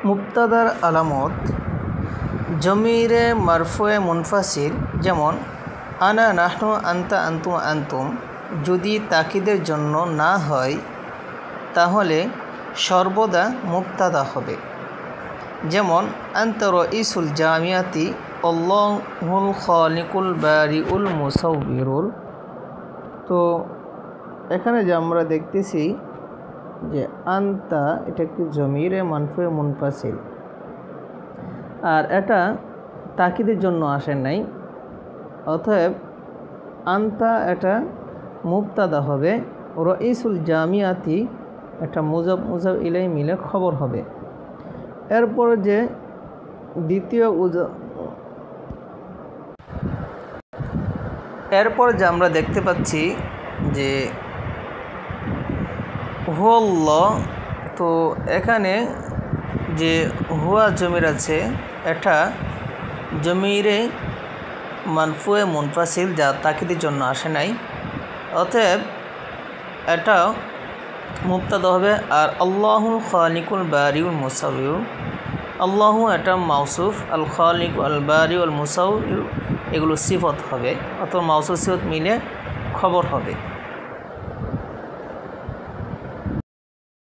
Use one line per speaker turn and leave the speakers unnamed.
মুবতাদার আলামত জমিরে মারফুয়ে মুনফাসিল যেমন আনা নাহনু আনতা আনতুম আনতুম যদি তাকিদের জন্য না হয় তাহলে সর্বদা মুবতাদা হবে। যেমন আনতা রাইসুল জামিয়াতি আল্লাহুল খালিকুল বারিউল মুসাউবিরুল। তো এখানে যে আমরা দেখতেছি যে আনতা এটা একটি জমিরে মারফুয়ে মুনফাসিল, আর এটা তাকিদের জন্য আসে নাই, অতএব আনতা এটা মুবতাদা হবে। রাইসুল জামিয়াতি এটা মুজাফ ইলাই মিলে খবর হবে। এরপর যে এরপর যে আমরা দেখতে পাচ্ছি যে হুয়াল্লাহ, তো এখানে যে হুয়া জমির আছে এটা জমিরে মারফুয়ে মুনফাসিল যা তাকিদের জন্য আসে নাই, অতএব এটা মুবতাদা হবে। আর আল্লাহুল খালিকুল বারিউল মুসাউবির, আল্লাহু এটা মাউসুফ, আল খালিক আল বারি আল মুসাউবির এগুলো সিফত হবে, অথবা মাউসুফ সিফত মিলে খবর হবে।